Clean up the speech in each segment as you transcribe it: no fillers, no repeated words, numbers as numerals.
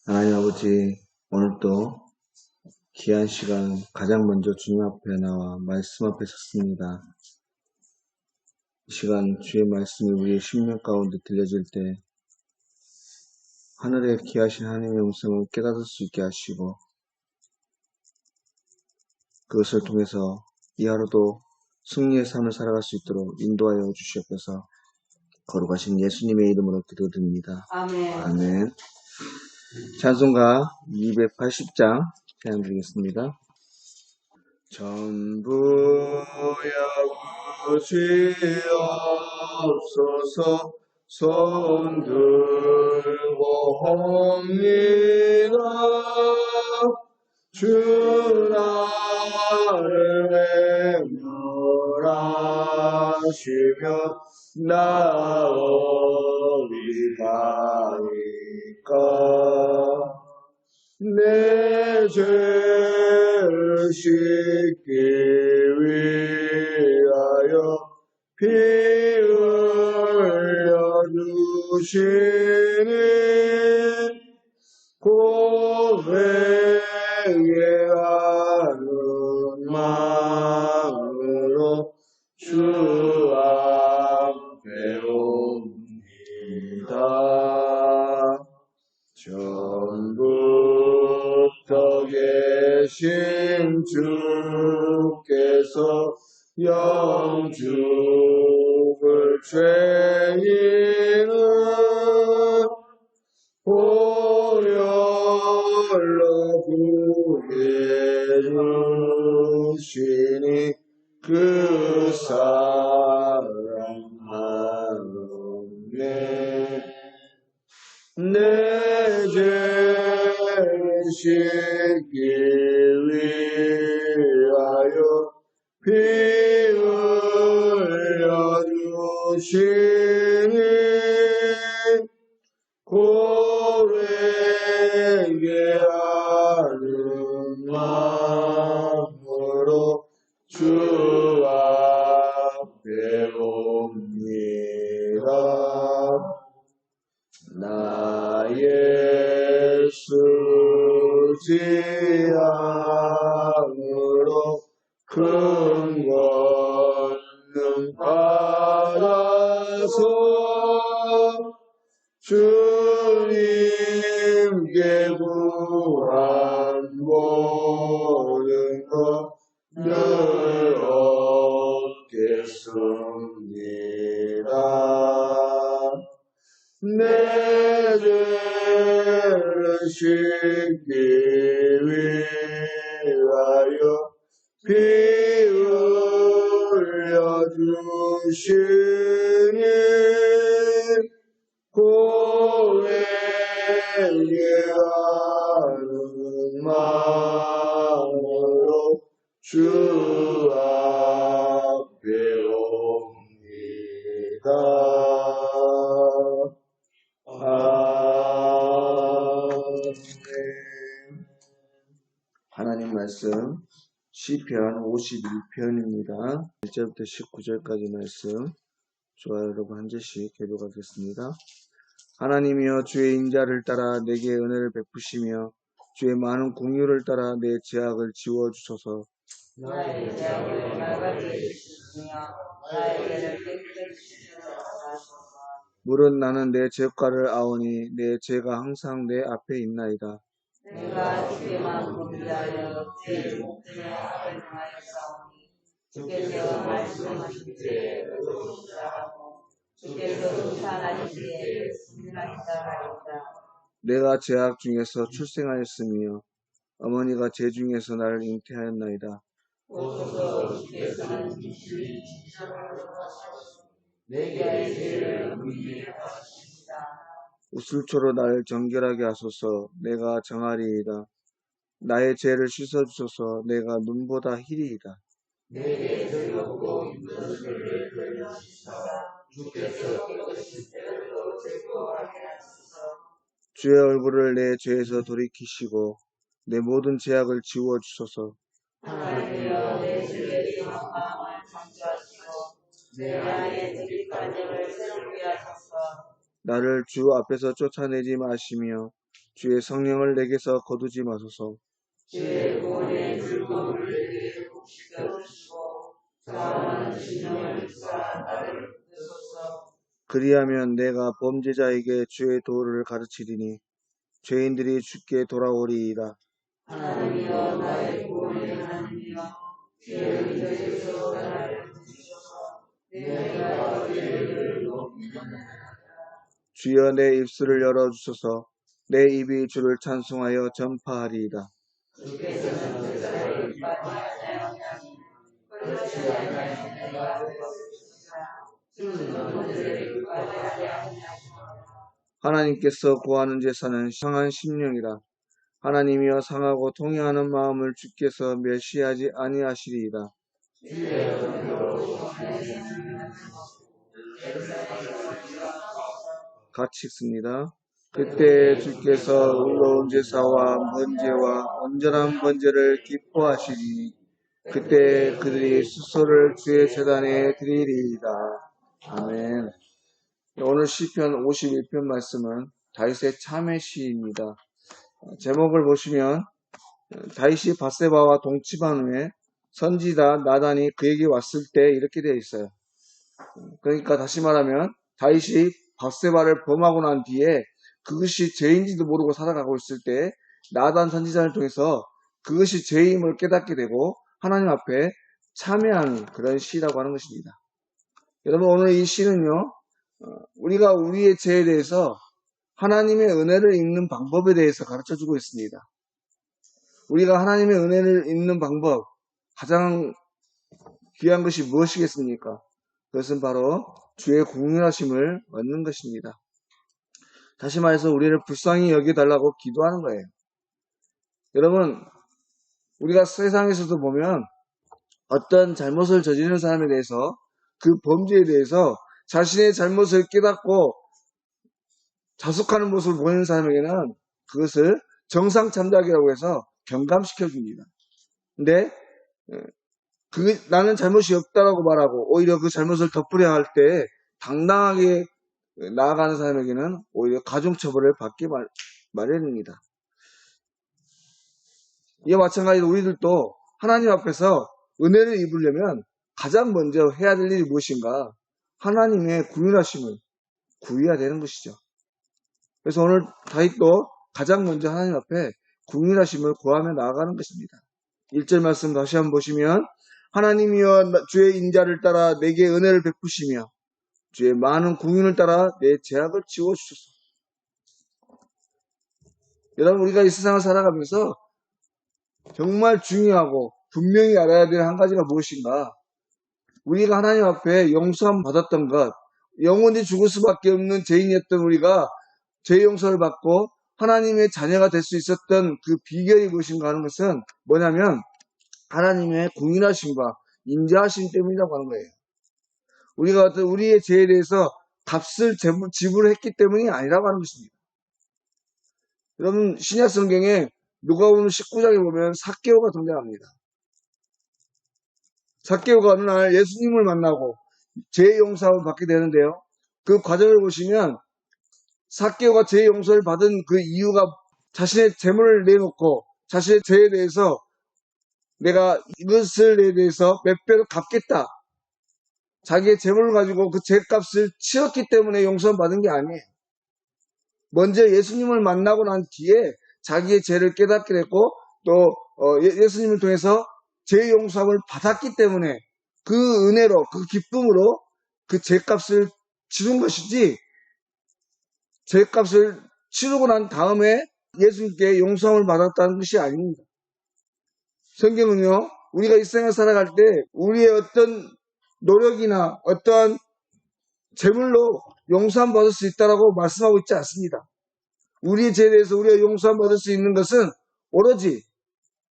하나님 아버지, 오늘도 귀한 시간 가장 먼저 주님 앞에 나와 말씀 앞에 섰습니다. 이 시간 주의 말씀이 우리의 심령 가운데 들려질 때 하늘에 귀하신 하나님의 음성을 깨닫을 수 있게 하시고 그것을 통해서 이 하루도 승리의 삶을 살아갈 수 있도록 인도하여 주시옵소서. 거룩하신 예수님의 이름으로 기도드립니다. 아멘. 아멘. 찬송가 280장 찬양드리겠습니다. 전부 여구시옵소서. 손 들고 옵니다. 주 나를 외면하시며 나오리가이까. 내 죄를 씻기 위하여 피 흘려주시니 고백의 하는 마음으로 주 앞에 옵니다. 전부터 계신 주께서 영죽을 죄인은 보혈로 구해주시니 그 사랑하네. 내 죄를 씻기 위하여 피 흘려주시니 고백하는 마음으로 주 앞에 옵니다. 나 예수지향으로 큰 권능 받아서 주님께 구한 모든 것 늘 얻겠습니다. 내 죄를 씻기 위하여 피 흘려주시니 고백하는 마음으로 주 앞에 옵니다. 하나님 말씀 시편 51편입니다. 1절부터 19절까지 말씀 좋아요 여러분 한 절씩 교독하겠습니다. 하나님이여 주의 인자를 따라 내게 은혜를 베푸시며 주의 많은 공유를 따라 내 죄악을 지워주소서. 나의 죄악을 맑아지게 주시며 나의 죄를 깨끗게 주시소서. 물은 나는 내 죄과를 아오니 내 죄가 항상 내 앞에 있나이다. 내가 주께만 고비하여 제 목숨에 악을 행하였사오니 주께서 말씀하신 때에 의로우시라고 주께서 칭찬하시기에 승인하시다 하였다. 내가 죄악 중에서 출생하였으며 어머니가 죄 중에서 나를 잉태하였나이다. 오소서 주께서는 진실이 진실하도록 하시고 내게 죄를 물리게 하시리이다. 우슬초로 나를 정결하게 하소서. 내가 정하리이다. 나의 죄를 씻어주소서. 내가 눈보다 희리이다. 내게 즐겁고 이쁜 죄를 돌려주시사 주께서 깨끗이 때로 즐거워하게 하소서. 주의 얼굴을 내 죄에서 돌이키시고 내 모든 죄악을 지워주소서. 하나님이여 내 죄의 상한 마음을 창조하시고 내 안에 죄깃간증을 새롭게 하소서. 나를 주 앞에서 쫓아내지 마시며 주의 성령을 내게서 거두지 마소서. 주의 구원의 즐거움을 내게 회복시켜 주시고 자원하는 신령을 역사 나를 붙드소서. 그리하면 내가 범죄자에게 주의 도를 가르치리니 죄인들이 주께 돌아오리이다. 하나님이여 나의 구원의 하나님이여 주의 은혜에서 나를 붙이소서. 내가 주를 높이나이다. 주여 내 입술을 열어주소서. 내 입이 주를 찬송하여 전파하리이다. 주께서 전제자를 기뻐하지 아니하시니 그렇지 아니하신 내가 되었으리라. 주는 전제를 기뻐하지 아니하시노라. 하나님께서 구하는 제사는 상한 심령이라. 하나님이여 상하고 통회하는 마음을 주께서 멸시하지 아니하시리이다. 주의 은혜로 같이 읽습니다. 그때 주께서 의로운 제사와 번제와 온전한 번제를 기뻐하시니 그때 그들이 수소를 주의 제단에 드리리이다. 아멘. 오늘 시편 51편 말씀은 다윗의 참회 시입니다. 제목을 보시면 다윗이 밧세바와 동침한 후에 선지자 나단이 그에게 왔을 때 이렇게 되어 있어요. 그러니까 다시 말하면 다윗이 밧세바를 범하고 난 뒤에 그것이 죄인지도 모르고 살아가고 있을 때 나단 선지자를 통해서 그것이 죄임을 깨닫게 되고 하나님 앞에 참회하는 그런 시라고 하는 것입니다. 여러분 오늘 이 시는요, 우리가 우리의 죄에 대해서 하나님의 은혜를 입는 방법에 대해서 가르쳐주고 있습니다. 우리가 하나님의 은혜를 입는 방법, 가장 귀한 것이 무엇이겠습니까? 그것은 바로 주의 공유하심을 얻는 것입니다. 다시 말해서 우리를 불쌍히 여겨달라고 기도하는 거예요. 여러분, 우리가 세상에서도 보면 어떤 잘못을 저지르는 사람에 대해서 그 범죄에 대해서 자신의 잘못을 깨닫고 자숙하는 모습을 보이는 사람에게는 그것을 정상참작이라고 해서 경감시켜 줍니다. 근데 나는 잘못이 없다라고 말하고 오히려 그 잘못을 덮으려 할 때 당당하게 나아가는 사람에게는 오히려 가중처벌을 받기 마련입니다. 이와 마찬가지로 우리들도 하나님 앞에서 은혜를 입으려면 가장 먼저 해야 될 일이 무엇인가? 하나님의 구원하심을 구해야 되는 것이죠. 그래서 오늘 다윗도 가장 먼저 하나님 앞에 구원하심을 구하며 나아가는 것입니다. 1절 말씀 다시 한번 보시면 하나님이여 주의 인자를 따라 내게 은혜를 베푸시며 주의 많은 궁윤을 따라 내 죄악을 지워주소서. 여러분 우리가 이 세상을 살아가면서 정말 중요하고 분명히 알아야 될 한 가지가 무엇인가? 우리가 하나님 앞에 용서함 받았던 것, 영원히 죽을 수밖에 없는 죄인이었던 우리가 죄 용서를 받고 하나님의 자녀가 될 수 있었던 그 비결이 무엇인가 하는 것은 뭐냐면 하나님의 공인하심과 인자하심 때문이라고 하는 거예요. 우리가 어떤 우리의 죄에 대해서 값을 지불했기 때문이 아니라고 하는 것입니다. 여러분 신약 성경에 누가복음 19장에 보면 삭개오가 등장합니다. 삭개오가 어느 날 예수님을 만나고 죄 용서를 받게 되는데요. 그 과정을 보시면 삭개오가 죄 용서를 받은 그 이유가 자신의 재물을 내놓고 자신의 죄에 대해서 내가 이것에 대해서 몇 배로 갚겠다. 자기의 재물을 가지고 그 죄값을 치렀기 때문에 용서받은 게 아니에요. 먼저 예수님을 만나고 난 뒤에 자기의 죄를 깨닫게 됐고 또 예수님을 통해서 죄 용서함을 받았기 때문에 그 은혜로 그 기쁨으로 그 죄값을 치른 것이지 죄값을 치르고 난 다음에 예수님께 용서함을 받았다는 것이 아닙니다. 성경은요 우리가 이 생을 살아갈 때 우리의 어떤 노력이나 어떠한 재물로 용서함 받을 수 있다라고 말씀하고 있지 않습니다. 우리의 죄에 대해서 우리가 용서함 받을 수 있는 것은 오로지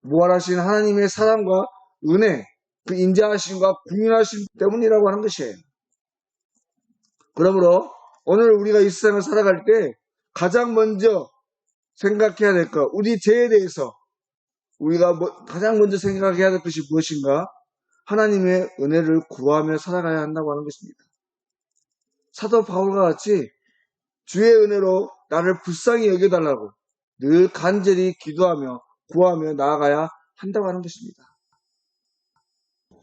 무한하신 하나님의 사랑과 은혜, 그 인자하심과 궁휼하심 때문이라고 하는 것이에요. 그러므로 오늘 우리가 이 세상을 살아갈 때 가장 먼저 생각해야 될 것, 우리 죄에 대해서 우리가 가장 먼저 생각해야 될 것이 무엇인가? 하나님의 은혜를 구하며 살아가야 한다고 하는 것입니다. 사도 바울과 같이 주의 은혜로 나를 불쌍히 여겨달라고 늘 간절히 기도하며 구하며 나아가야 한다고 하는 것입니다.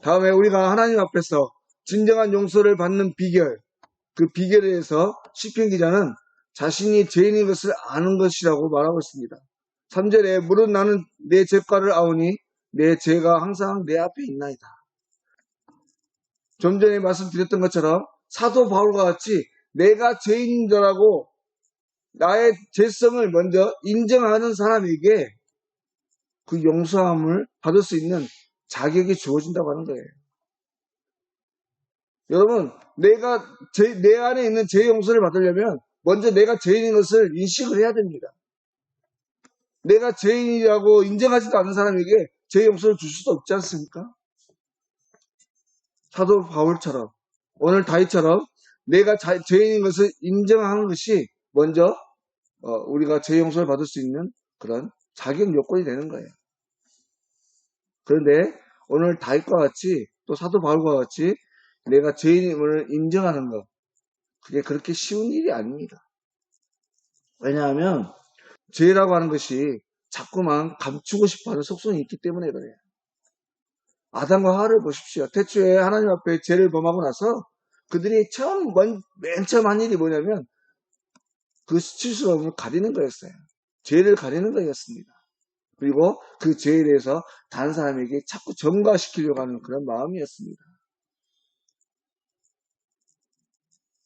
다음에 우리가 하나님 앞에서 진정한 용서를 받는 비결, 그 비결에 대해서 시편 기자는 자신이 죄인인 것을 아는 것이라고 말하고 있습니다. 3절에 무릇 나는 내 죄과를 아오니 내 죄가 항상 내 앞에 있나이다. 좀 전에 말씀드렸던 것처럼 사도 바울과 같이 내가 죄인인 줄 알고 나의 죄성을 먼저 인정하는 사람에게 그 용서함을 받을 수 있는 자격이 주어진다고 하는 거예요. 여러분, 내 안에 있는 죄 용서를 받으려면 먼저 내가 죄인인 것을 인식을 해야 됩니다. 내가 죄인이라고 인정하지도 않는 사람에게 죄 용서를 줄 수도 없지 않습니까? 사도 바울처럼, 오늘 다윗처럼 내가 죄인인 것을 인정하는 것이 먼저 우리가 죄 용서를 받을 수 있는 그런 자격 요건이 되는 거예요. 그런데 오늘 다윗과 같이 또 사도 바울과 같이 내가 죄인임을 인정하는 것, 그게 그렇게 쉬운 일이 아닙니다. 왜냐하면 죄라고 하는 것이 자꾸만 감추고 싶어하는 속성이 있기 때문에 그래요. 아담과 하와를 보십시오. 태초에 하나님 앞에 죄를 범하고 나서 그들이 맨 처음 한 일이 뭐냐면 그 수치스러움을 가리는 거였어요. 죄를 가리는 거였습니다. 그리고 그 죄에 대해서 다른 사람에게 자꾸 전가시키려고 하는 그런 마음이었습니다.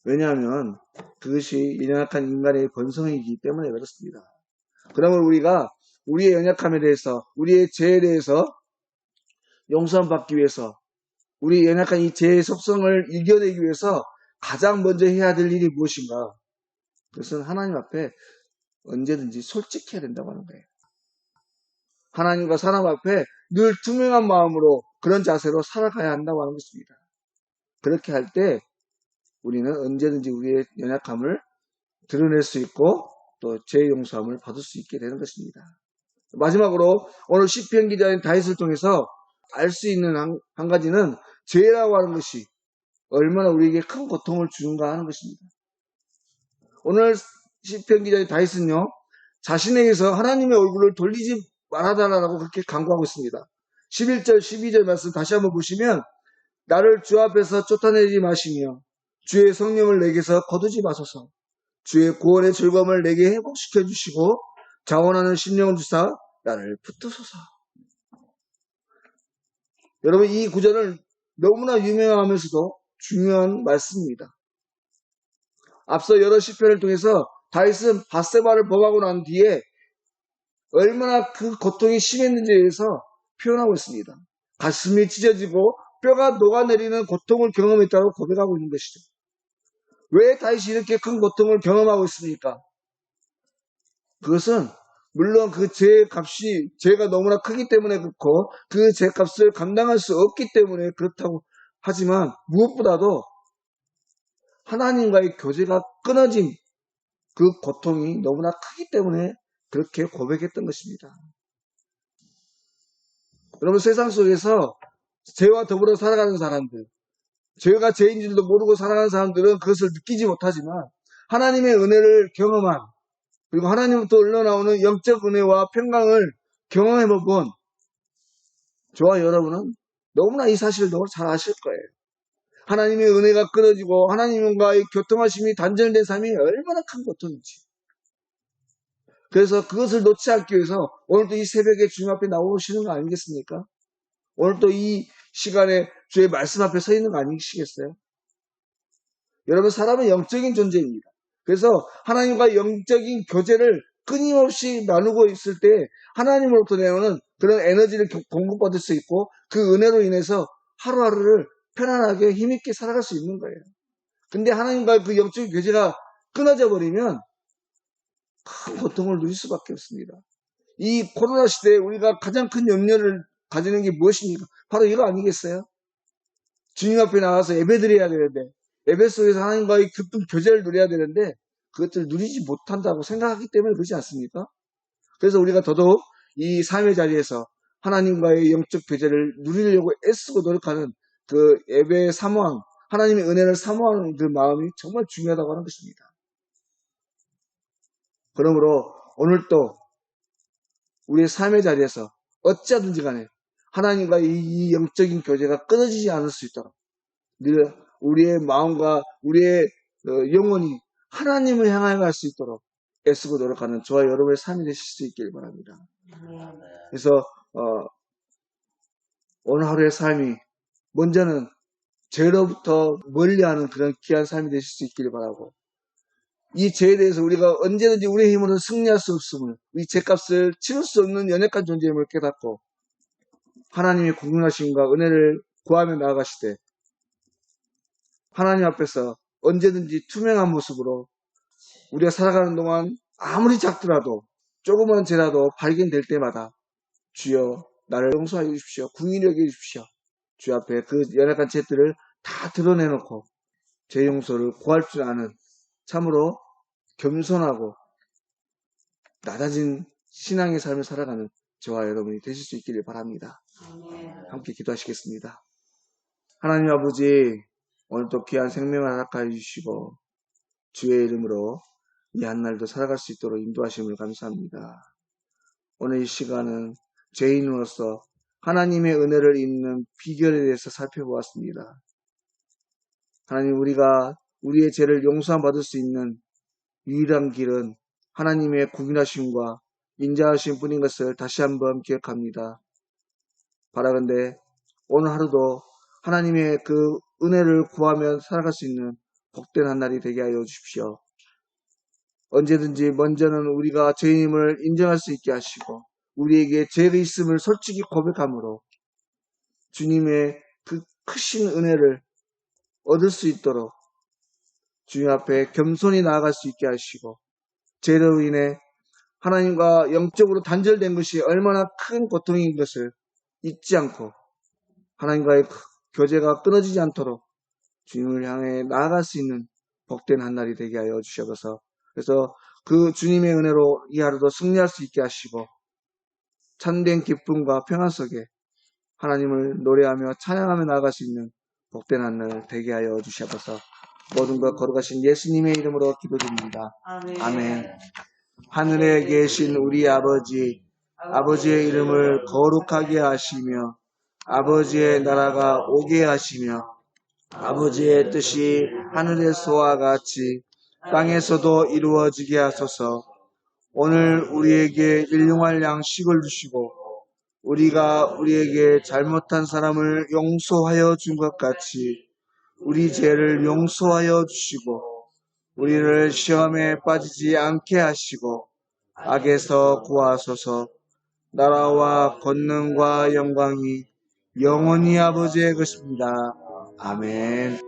왜냐하면 그것이 연약한 인간의 본성이기 때문에 그렇습니다. 그러면 우리가 우리의 연약함에 대해서, 우리의 죄에 대해서 용서함 받기 위해서, 우리 연약한 이 죄의 속성을 이겨내기 위해서 가장 먼저 해야 될 일이 무엇인가? 그것은 하나님 앞에 언제든지 솔직해야 된다고 하는 거예요. 하나님과 사람 앞에 늘 투명한 마음으로 그런 자세로 살아가야 한다고 하는 것입니다. 그렇게 할 때 우리는 언제든지 우리의 연약함을 드러낼 수 있고 또 죄 용서함을 받을 수 있게 되는 것입니다. 마지막으로 오늘 시편 기자인 다윗을 통해서 알 수 있는 한 가지는 죄라고 하는 것이 얼마나 우리에게 큰 고통을 주는가 하는 것입니다. 오늘 시편 기자인 다윗은요, 자신에게서 하나님의 얼굴을 돌리지 말아달라고 그렇게 간구하고 있습니다. 11절, 12절 말씀 다시 한번 보시면 나를 주 앞에서 쫓아내지 마시며 주의 성령을 내게서 거두지 마소서. 주의 구원의 즐거움을 내게 회복시켜 주시고 자원하는 심령을 주사 나를 붙드소서. 여러분, 이 구절은 너무나 유명하면서도 중요한 말씀입니다. 앞서 여러 시편을 통해서 다윗은 밧세바를 범하고 난 뒤에 얼마나 그 고통이 심했는지에 대해서 표현하고 있습니다. 가슴이 찢어지고 뼈가 녹아내리는 고통을 경험했다고 고백하고 있는 것이죠. 왜 다윗이 이렇게 큰 고통을 경험하고 있습니까? 그것은 물론 그 죄가 너무나 크기 때문에 그렇고 그 죄값을 감당할 수 없기 때문에 그렇다고 하지만 무엇보다도 하나님과의 교제가 끊어진 그 고통이 너무나 크기 때문에 그렇게 고백했던 것입니다. 여러분, 세상 속에서 죄와 더불어 살아가는 사람들, 죄가 죄인지도 모르고 살아가는 사람들은 그것을 느끼지 못하지만 하나님의 은혜를 경험한, 그리고 하나님부터 흘러나오는 영적 은혜와 평강을 경험해본 저와 여러분은 너무나 이 사실을 너무 잘 아실 거예요. 하나님의 은혜가 끊어지고 하나님과의 교통하심이 단절된 삶이 얼마나 큰 고통인지. 그래서 그것을 놓지 않기 위해서 오늘도 이 새벽에 주님 앞에 나오시는 거 아니겠습니까? 오늘도 이 시간에 주의 말씀 앞에 서 있는 거 아니시겠어요? 여러분, 사람은 영적인 존재입니다. 그래서 하나님과 영적인 교제를 끊임없이 나누고 있을 때 하나님으로부터 내오는 그런 에너지를 공급받을 수 있고 그 은혜로 인해서 하루하루를 편안하게 힘있게 살아갈 수 있는 거예요. 근데 하나님과 그 영적인 교제가 끊어져 버리면 큰 고통을 누릴 수밖에 없습니다. 이 코로나 시대에 우리가 가장 큰 염려를 가지는 게 무엇입니까? 바로 이거 아니겠어요? 주님 앞에 나가서 예배드려야 되는데, 예배 속에서 하나님과의 깊은 교제를 누려야 되는데 그것들을 누리지 못한다고 생각하기 때문에 그렇지 않습니까? 그래서 우리가 더더욱 이 삶의 자리에서 하나님과의 영적 교제를 누리려고 애쓰고 노력하는 그 예배의 사모함, 하나님의 은혜를 사모하는 그 마음이 정말 중요하다고 하는 것입니다. 그러므로 오늘 또 우리의 삶의 자리에서 어찌하든지 간에 하나님과 이 영적인 교제가 끊어지지 않을 수 있도록 늘 우리의 마음과 우리의 영혼이 하나님을 향해 갈 수 있도록 애쓰고 노력하는 저와 여러분의 삶이 되실 수 있길 바랍니다. 그래서 오늘 하루의 삶이 먼저는 죄로부터 멀리하는 그런 귀한 삶이 되실 수 있기를 바라고, 이 죄에 대해서 우리가 언제든지 우리의 힘으로는 승리할 수 없음을, 이 죄값을 치를 수 없는 연약한 존재임을 깨닫고 하나님의 공평하심과 은혜를 구하며 나아가시되 하나님 앞에서 언제든지 투명한 모습으로 우리가 살아가는 동안 아무리 작더라도 조그만 죄라도 발견될 때마다 주여 나를 용서하여 주십시오, 긍휼히 여겨 주십시오, 주 앞에 그 연약한 죄들을 다 드러내놓고 죄 용서를 구할 줄 아는 참으로 겸손하고 낮아진 신앙의 삶을 살아가는 저와 여러분이 되실 수 있기를 바랍니다. 함께 기도하시겠습니다. 하나님 아버지, 오늘도 귀한 생명을 허락하여 주시고 주의 이름으로 이 한날도 살아갈 수 있도록 인도하심을 감사합니다. 오늘 이 시간은 죄인으로서 하나님의 은혜를 입는 비결에 대해서 살펴보았습니다. 하나님, 우리가 우리의 죄를 용서 받을 수 있는 유일한 길은 하나님의 구분하심과 인자하심 뿐인 것을 다시 한번 기억합니다. 바라건대 오늘 하루도 하나님의 그 은혜를 구하며 살아갈 수 있는 복된 한 날이 되게 하여 주십시오. 언제든지 먼저는 우리가 죄인임을 인정할 수 있게 하시고 우리에게 죄가 있음을 솔직히 고백함으로 주님의 그 크신 은혜를 얻을 수 있도록 주님 앞에 겸손히 나아갈 수 있게 하시고, 죄로 인해 하나님과 영적으로 단절된 것이 얼마나 큰 고통인 것을 잊지 않고 하나님과의 교제가 끊어지지 않도록 주님을 향해 나아갈 수 있는 복된 한 날이 되게 하여 주셔서, 그래서 그 주님의 은혜로 이 하루도 승리할 수 있게 하시고 참된 기쁨과 평안 속에 하나님을 노래하며 찬양하며 나아갈 수 있는 복된 한 날 되게 하여 주셔서 모든 것 거룩하신 예수님의 이름으로 기도드립니다. 아멘. 하늘에 계신 우리 아버지, 아버지의 이름을 거룩하게 하시며 아버지의 나라가 오게 하시며 아버지의 뜻이 하늘에서와 같이 땅에서도 이루어지게 하소서. 오늘 우리에게 일용할 양식을 주시고 우리가 우리에게 잘못한 사람을 용서하여 준 것 같이 우리 죄를 용서하여 주시고 우리를 시험에 빠지지 않게 하시고 악에서 구하소서. 나라와 권능과 영광이 영원히 아버지의 것입니다. 아멘.